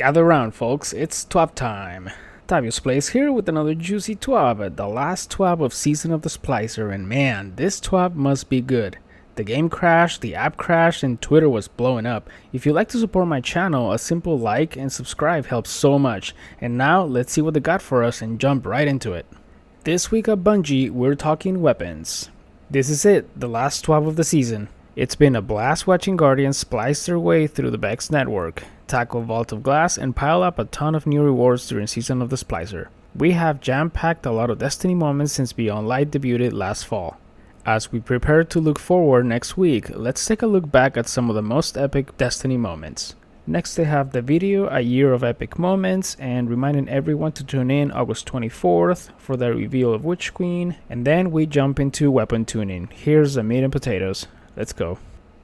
Gather round, folks, it's TWAB time. Tavius plays here with another juicy TWAB, the last TWAB of Season of the Splicer, and man, this TWAB must be good. The game crashed, the app crashed, and Twitter was blowing up. If you'd like to support my channel, a simple like and subscribe helps so much. And now, let's see what they got for us and jump right into it. This week at Bungie, we're talking weapons. This is it, the last TWAB of the season. It's been a blast watching Guardians splice their way through the Vex network, tackle Vault of Glass, and pile up a ton of new rewards during Season of the Splicer. We have jam-packed a lot of Destiny moments since Beyond Light debuted last fall. As we prepare to look forward next week, let's take a look back at some of the most epic Destiny moments. Next they have the video, A Year of Epic Moments, and reminding everyone to tune in August 24th for the reveal of Witch Queen, and then we jump into weapon tuning. Here's the meat and potatoes. Let's go.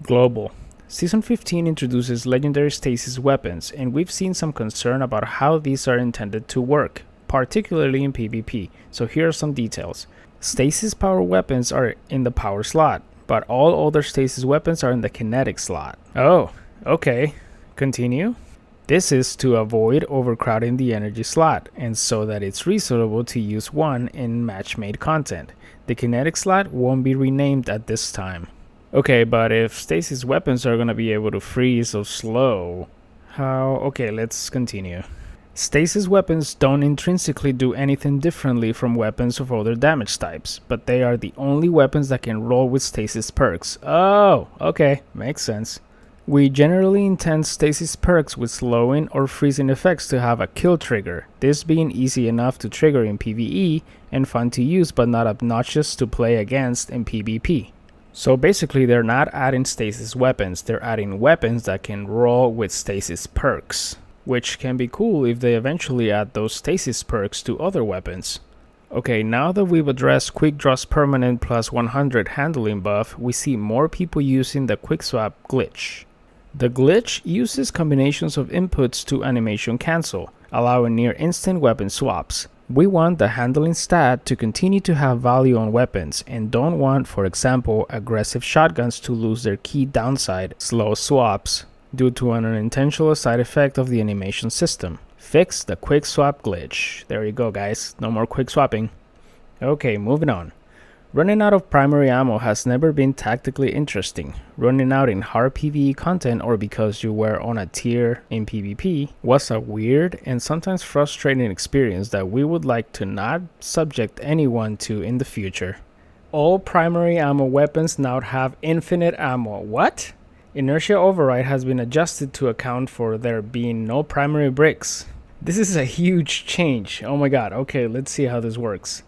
Global. Season 15 introduces legendary Stasis weapons, and we've seen some concern about how these are intended to work, particularly in PvP, so here are some details. Stasis power weapons are in the power slot, but all other Stasis weapons are in the kinetic slot. Oh, okay. Continue. This is to avoid overcrowding the energy slot, and so that it's reasonable to use one in match-made content. The kinetic slot won't be renamed at this time. Okay, but if Stasis weapons are gonna be able to freeze or slow, how? Okay, let's continue. Stasis weapons don't intrinsically do anything differently from weapons of other damage types, but they are the only weapons that can roll with Stasis perks. Oh, okay, makes sense. We generally intend Stasis perks with slowing or freezing effects to have a kill trigger, this being easy enough to trigger in PvE and fun to use but not obnoxious to play against in PvP. So basically they're not adding Stasis weapons, they're adding weapons that can roll with Stasis perks, which can be cool if they eventually add those Stasis perks to other weapons. Okay, now that we've addressed Quick Draw's permanent plus 100 handling buff, we see more people using the Quick Swap glitch. The glitch uses combinations of inputs to animation cancel, allowing near instant weapon swaps. We want the handling stat to continue to have value on weapons and don't want, for example, aggressive shotguns to lose their key downside, slow swaps, due to an unintentional side effect of the animation system. Fix the quick swap glitch. There you go, guys. No more quick swapping. Okay, moving on. Running out of primary ammo has never been tactically interesting. Running out in hard PvE content or because you were on a tier in PvP was a weird and sometimes frustrating experience that we would like to not subject anyone to in the future. All primary ammo weapons now have infinite ammo. What? Inertia override has been adjusted to account for there being no primary bricks. This is a huge change. Oh my god, okay, let's see how this works.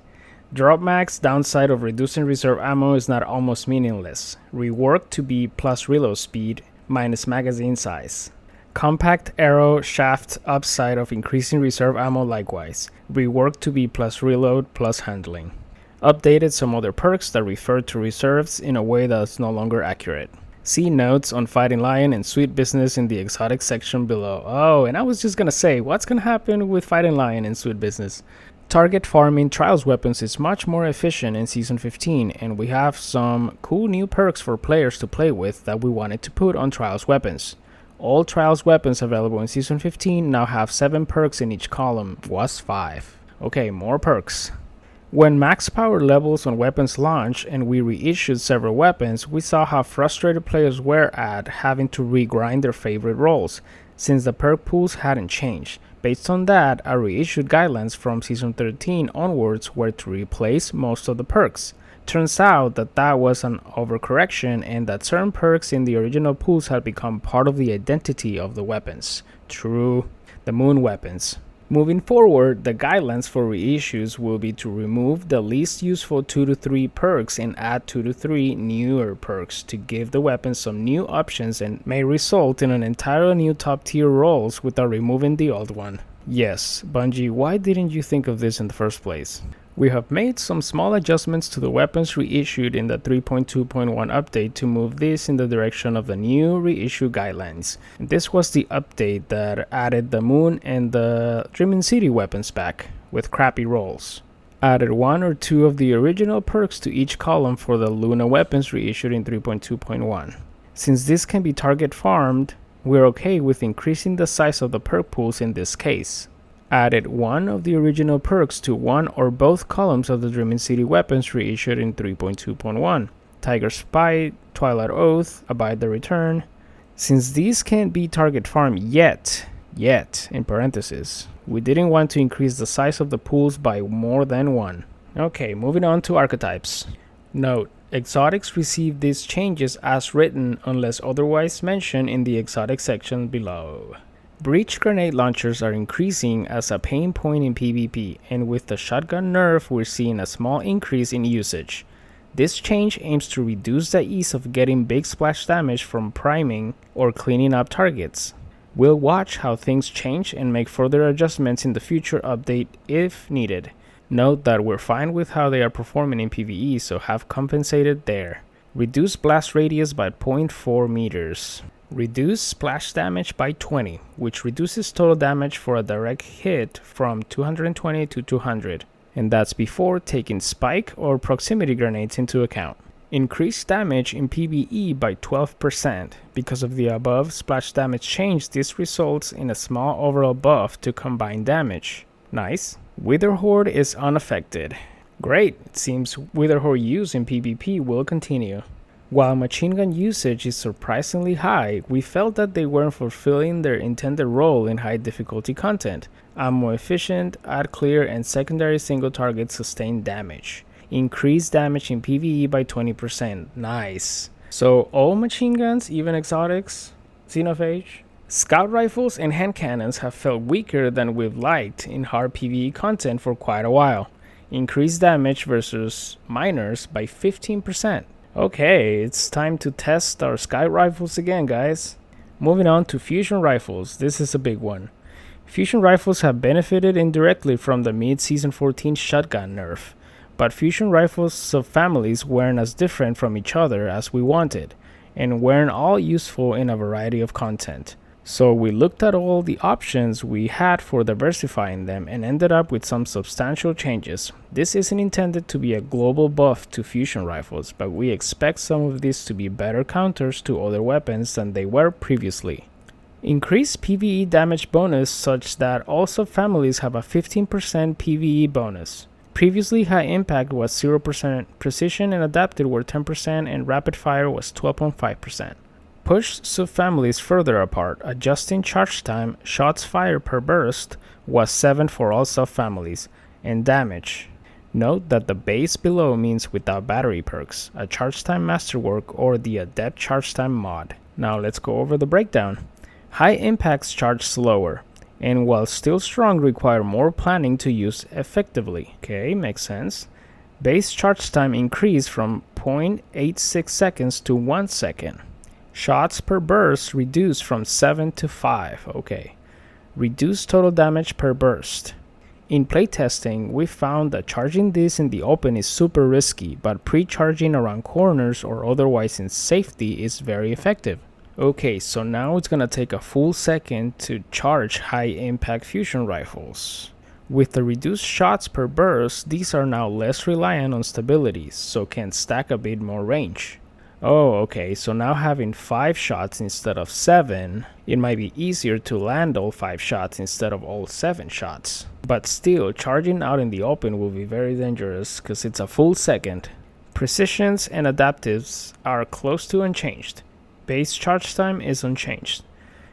Drop max downside of reducing reserve ammo is not almost meaningless. Reworked to be plus reload speed minus magazine size. Compact arrow shaft upside of increasing reserve ammo likewise. Reworked to be plus reload plus handling. Updated some other perks that refer to reserves in a way that's no longer accurate. See notes on Fighting Lion and Sweet Business in the exotic section below. Oh, and I was just gonna say, what's gonna happen with Fighting Lion and Sweet Business? Target farming Trials weapons is much more efficient in Season 15, and we have some cool new perks for players to play with that we wanted to put on Trials weapons. All Trials weapons available in Season 15 now have 7 perks in each column, was 5. Okay, more perks. When max power levels on weapons launched and we reissued several weapons, we saw how frustrated players were at having to regrind their favorite rolls, since the perk pools hadn't changed. Based on that, our reissued guidelines from Season 13 onwards were to replace most of the perks. Turns out that that was an overcorrection and that certain perks in the original pools had become part of the identity of the weapons. True. The moon weapons. Moving forward, the guidelines for reissues will be to remove the least useful 2 to 3 perks and add 2 to 3 newer perks to give the weapon some new options and may result in an entirely new top tier rolls without removing the old one. Yes, Bungie, why didn't you think of this in the first place? We have made some small adjustments to the weapons reissued in the 3.2.1 update to move this in the direction of the new reissue guidelines. This was the update that added the Moon and the Dreaming City weapons back, with crappy rolls. Added 1 or 2 of the original perks to each column for the Luna weapons reissued in 3.2.1. Since this can be target farmed, We're okay with increasing the size of the perk pools in this case. Added one of the original perks to one or both columns of the Dreaming City weapons reissued in 3.2.1. Tiger's Bite, Twilight Oath, Abide the Return. Since these can't be target farm yet, in parentheses, we didn't want to increase the size of the pools by more than one. Okay, moving on to archetypes. Note, exotics receive these changes as written unless otherwise mentioned in the exotic section below. Breach grenade launchers are increasing as a pain point in PvP, and with the shotgun nerf we're seeing a small increase in usage. This change aims to reduce the ease of getting big splash damage from priming or cleaning up targets. We'll watch how things change and make further adjustments in the future update if needed. Note that we're fine with how they are performing in PvE, so have compensated there. Reduce blast radius by 0.4 meters. Reduce splash damage by 20, which reduces total damage for a direct hit from 220 to 200. And that's before taking spike or proximity grenades into account. Increase damage in PvE by 12%. Because of the above splash damage change, this results in a small overall buff to combined damage. Nice. Wither Horde is unaffected. Great, it seems Wither Horde use in PvP will continue. While machine gun usage is surprisingly high, we felt that they weren't fulfilling their intended role in high difficulty content. Ammo efficient, add clear and secondary single target sustained damage. Increase damage in PvE by 20%. Nice. So all machine guns, even exotics, Xenophage, scout rifles and hand cannons have felt weaker than we've liked in hard PvE content for quite a while. Increase damage versus miners by 15%. Okay, it's time to test our scout rifles again, guys. Moving on to fusion rifles, this is a big one. Fusion rifles have benefited indirectly from the mid-season 14 shotgun nerf, but fusion rifles subfamilies weren't as different from each other as we wanted, and weren't all useful in a variety of content. So we looked at all the options we had for diversifying them and ended up with some substantial changes. This isn't intended to be a global buff to fusion rifles, but we expect some of these to be better counters to other weapons than they were previously. Increase PvE damage bonus such that all subfamilies have a 15% PvE bonus. Previously, high impact was 0%, precision and adapted were 10%, and rapid fire was 12.5%. Push subfamilies further apart, adjusting charge time, shots fired per burst was 7 for all subfamilies, and damage. Note that the base below means without battery perks, a charge time masterwork or the adept charge time mod. Now let's go over the breakdown. High impacts charge slower, and while still strong require more planning to use effectively. Okay, makes sense. Base charge time increased from 0.86 seconds to 1 second. Shots per burst reduced from 7 to 5. Okay. Reduced total damage per burst. In playtesting, we found that charging this in the open is super risky, but pre-charging around corners or otherwise in safety is very effective. Okay, so now it's gonna take a full second to charge high impact fusion rifles. With the reduced shots per burst, these are now less reliant on stability, so can stack a bit more range. Oh, okay, so now having 5 shots instead of 7, it might be easier to land all 5 shots instead of all 7 shots. But still, charging out in the open will be very dangerous because it's a full second. Precisions and adaptives are close to unchanged. Base charge time is unchanged.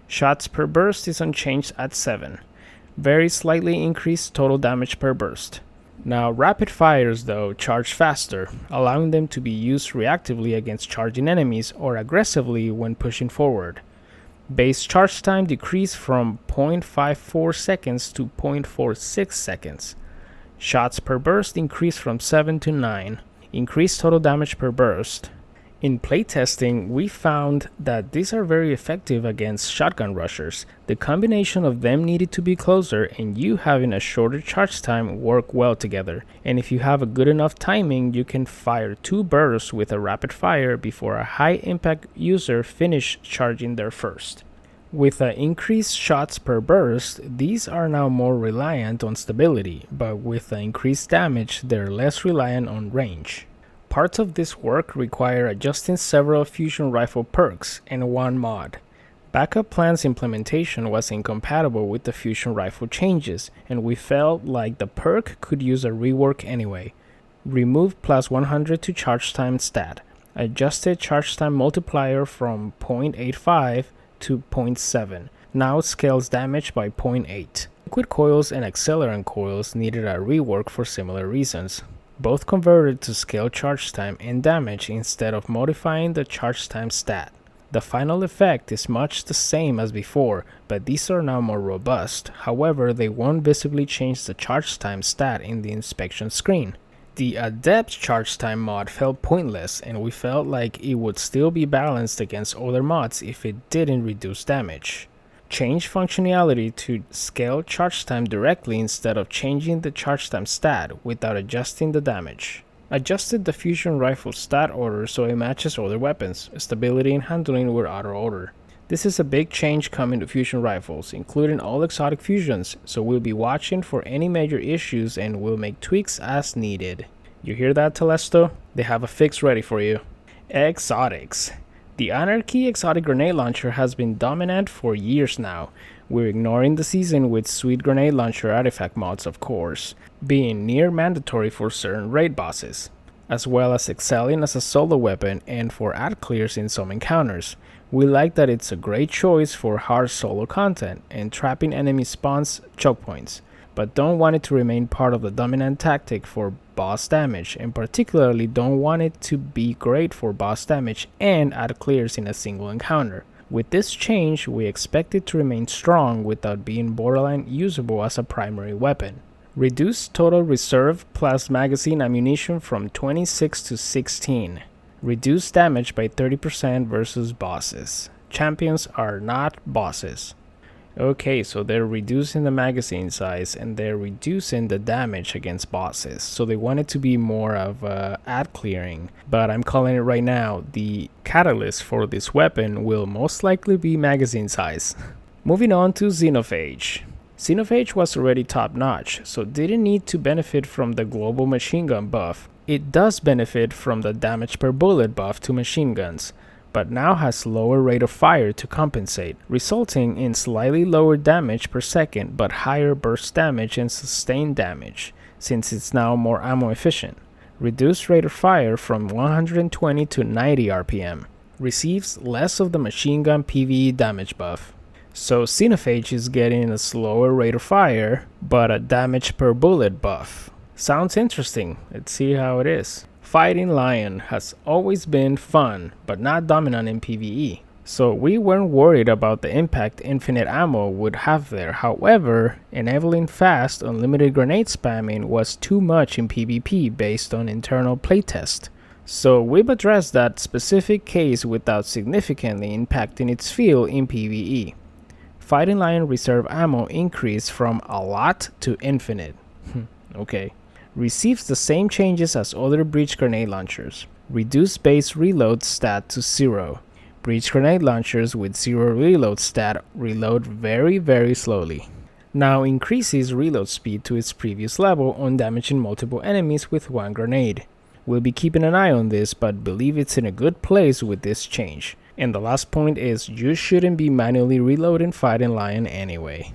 Shots per burst is unchanged at 7. Very slightly increased total damage per burst. Now, rapid fires though charge faster, allowing them to be used reactively against charging enemies or aggressively when pushing forward. Base charge time decreased from 0.54 seconds to 0.46 seconds. Shots per burst increased from 7 to 9. Increased total damage per burst. In playtesting, we found that these are very effective against shotgun rushers. The combination of them needed to be closer and you having a shorter charge time work well together. And if you have a good enough timing, you can fire 2 bursts with a rapid fire before a high impact user finish charging their first. With the increased shots per burst, these are now more reliant on stability, but with the increased damage, they're less reliant on range. Parts of this work require adjusting several fusion rifle perks and one mod. Backup Plan's implementation was incompatible with the fusion rifle changes, and we felt like the perk could use a rework anyway. Remove plus 100 to charge time stat. Adjusted charge time multiplier from 0.85 to 0.7. Now scales damage by 0.8. Liquid coils and accelerant coils needed a rework for similar reasons. Both converted to scale charge time and damage instead of modifying the charge time stat. The final effect is much the same as before, but these are now more robust. However, they won't visibly change the charge time stat in the inspection screen. The Adept charge time mod felt pointless, and we felt like it would still be balanced against other mods if it didn't reduce damage. Change functionality to scale charge time directly instead of changing the charge time stat without adjusting the damage. Adjusted the fusion rifle stat order so it matches other weapons. Stability and handling were out of order. This is a big change coming to fusion rifles, including all exotic fusions, so we'll be watching for any major issues and will make tweaks as needed. You hear that, Telesto? They have a fix ready for you. Exotics. The Anarchy exotic grenade launcher has been dominant for years now. We're ignoring the season with sweet grenade launcher artifact mods, of course, being near mandatory for certain raid bosses, as well as excelling as a solo weapon and for ad clears in some encounters. We like that it's a great choice for hard solo content and trapping enemy spawns choke points, but don't want it to remain part of the dominant tactic for boss damage, and particularly don't want it to be great for boss damage and ad clears in a single encounter. With this change, we expect it to remain strong without being borderline usable as a primary weapon. Reduce total reserve plus magazine ammunition from 26 to 16. Reduce damage by 30% versus bosses. Champions are not bosses. Okay, so they're reducing the magazine size and they're reducing the damage against bosses. So they want it to be more of ad clearing. But I'm calling it right now, the catalyst for this weapon will most likely be magazine size. Moving on to Xenophage. Xenophage was already top notch, so didn't need to benefit from the global machine gun buff. It does benefit from the damage per bullet buff to machine guns, but now has lower rate of fire to compensate, resulting in slightly lower damage per second but higher burst damage and sustained damage, since it's now more ammo efficient. Reduced rate of fire from 120 to 90 RPM. Receives less of the machine gun PvE damage buff. So Xenophage is getting a slower rate of fire, but a damage per bullet buff. Sounds interesting. Let's see how it is. Fighting Lion has always been fun, but not dominant in PvE. So we weren't worried about the impact infinite ammo would have there. However, enabling fast, unlimited grenade spamming was too much in PvP based on internal playtest. So we've addressed that specific case without significantly impacting its feel in PvE. Fighting Lion reserve ammo increased from a lot to infinite. Okay. Receives the same changes as other breach grenade launchers. Reduce base reload stat to 0. Breach grenade launchers with 0 reload stat reload very slowly. Now increases reload speed to its previous level on damaging multiple enemies with one grenade. We'll be keeping an eye on this, but believe it's in a good place with this change. And the last point is, you shouldn't be manually reloading Fighting Lion anyway.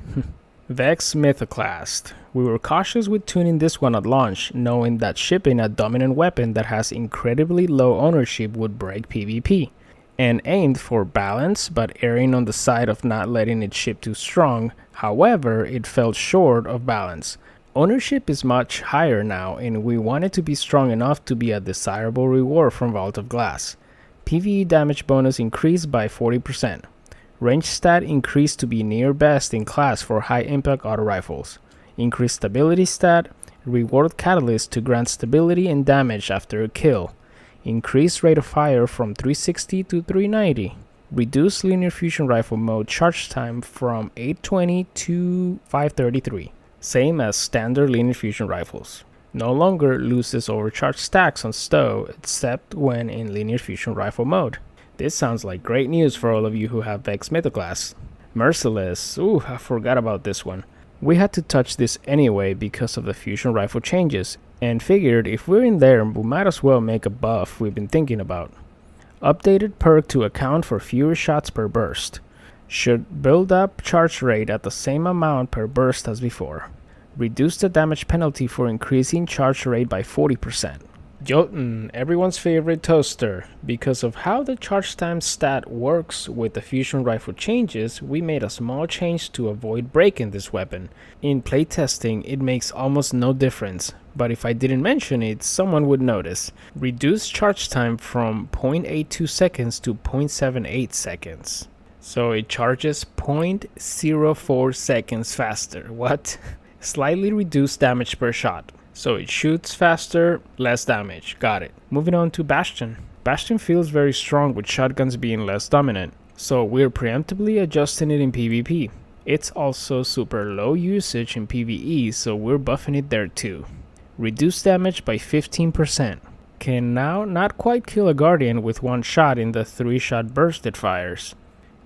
Vex Mythoclast. We were cautious with tuning this one at launch, knowing that shipping a dominant weapon that has incredibly low ownership would break PvP, and aimed for balance but erring on the side of not letting it ship too strong. However, it fell short of balance. Ownership is much higher now, and we want it to be strong enough to be a desirable reward from Vault of Glass. PvE damage bonus increased by 40%. Range stat increased to be near best in class for high impact auto rifles. Increased stability stat, reward catalyst to grant stability and damage after a kill. Increased rate of fire from 360 to 390. Reduced linear fusion rifle mode charge time from 820 to 533. Same as standard linear fusion rifles. No longer loses overcharged stacks on stow except when in linear fusion rifle mode. This sounds like great news for all of you who have Vex Mythoclast. Merciless. Ooh, I forgot about this one. We had to touch this anyway because of the fusion rifle changes, and figured if we're in there, we might as well make a buff we've been thinking about. Updated perk to account for fewer shots per burst. Should build up charge rate at the same amount per burst as before. Reduce the damage penalty for increasing charge rate by 40%. Jotun, everyone's favorite toaster. Because of how the charge time stat works with the fusion rifle changes, we made a small change to avoid breaking this weapon. In playtesting, it makes almost no difference, but if I didn't mention it, someone would notice. Reduce charge time from 0.82 seconds to 0.78 seconds. So it charges 0.04 seconds faster. What? Slightly reduced damage per shot. So it shoots faster, less damage. Got it. Moving on to Bastion. Bastion feels very strong with shotguns being less dominant, so we're preemptively adjusting it in PvP. It's also super low usage in PvE, so we're buffing it there too. Reduce damage by 15%. Can now not quite kill a Guardian with one shot in the 3-shot burst it fires.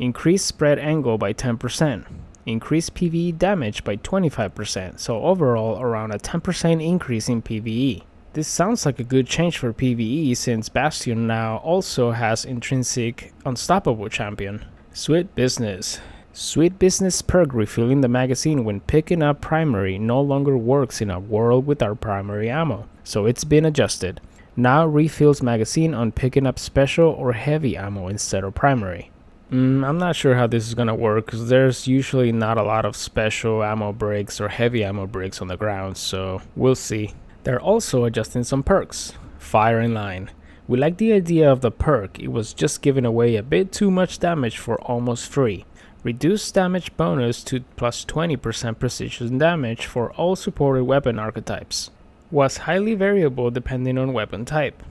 Increase spread angle by 10%. Increase PvE damage by 25%, so overall around a 10% increase in PvE. This sounds like a good change for PvE since Bastion now also has intrinsic unstoppable champion. Sweet Business. Sweet Business perk refilling the magazine when picking up primary no longer works in a world with our primary ammo, so it's been adjusted. Now refills magazine on picking up special or heavy ammo instead of primary. I'm not sure how this is gonna work because there's usually not a lot of special ammo breaks or heavy ammo breaks on the ground, so we'll see. They're also adjusting some perks. Fire in line. We like the idea of the perk, it was just giving away a bit too much damage for almost free. Reduced damage bonus to plus 20% precision damage for all supported weapon archetypes. Was highly variable depending on weapon type.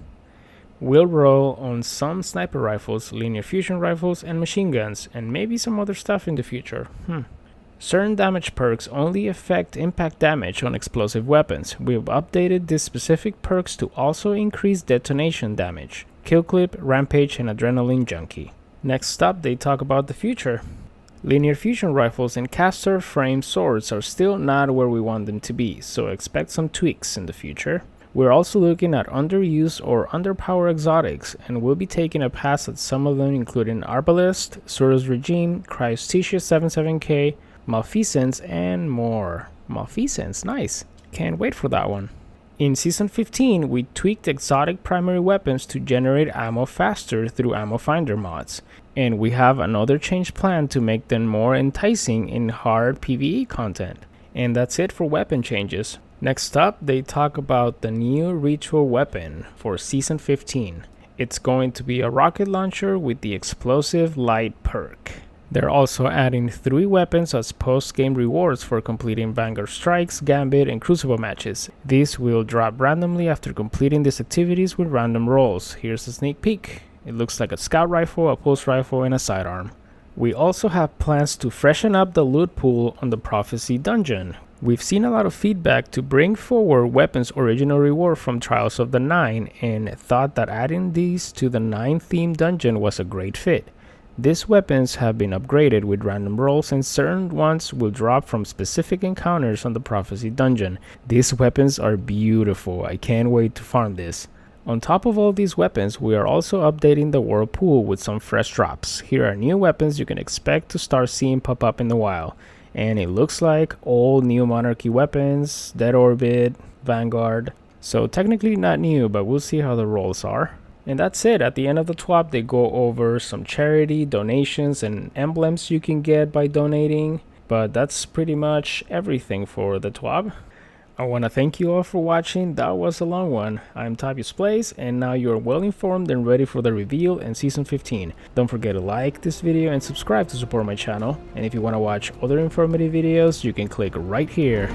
Will roll on some sniper rifles, linear fusion rifles, and machine guns, and maybe some other stuff in the future. Certain damage perks only affect impact damage on explosive weapons. We've updated these specific perks to also increase detonation damage. Kill Clip, Rampage, and Adrenaline Junkie. Next up, they talk about the future. Linear fusion rifles and caster frame swords are still not where we want them to be, so expect some tweaks in the future. We're also looking at underused or underpowered exotics, and we'll be taking a pass at some of them including Arbalest, Surus Regime, Cryosthesia 77K, Malfeasance, and more. Malfeasance, nice. Can't wait for that one. In Season 15, we tweaked exotic primary weapons to generate ammo faster through ammo finder mods, and we have another change planned to make them more enticing in hard PvE content. And that's it for weapon changes. Next up, they talk about the new ritual weapon for Season 15. It's going to be a rocket launcher with the explosive light perk. They're also adding 3 weapons as post-game rewards for completing Vanguard Strikes, Gambit, and Crucible matches. These will drop randomly after completing these activities with random rolls. Here's a sneak peek. It looks like a scout rifle, a pulse rifle, and a sidearm. We also have plans to freshen up the loot pool on the Prophecy Dungeon. We've seen a lot of feedback to bring forward weapons original reward from Trials of the 9 and thought that adding these to the 9 themed dungeon was a great fit. These weapons have been upgraded with random rolls and certain ones will drop from specific encounters on the Prophecy Dungeon. These weapons are beautiful, I can't wait to farm this. On top of all these weapons, we are also updating the world pool with some fresh drops. Here are new weapons you can expect to start seeing pop up in the wild. And it looks like all new Monarchy weapons, Dead Orbit, Vanguard. So technically not new, but we'll see how the rolls are. And that's it. At the end of the TWAB, they go over some charity, donations, and emblems you can get by donating. But that's pretty much everything for the TWAB. I want to thank you all for watching. That was a long one. I'm Tavius Plays, and now you're well informed and ready for the reveal in Season 15. Don't forget to like this video and subscribe to support my channel. And if you want to watch other informative videos, you can click right here.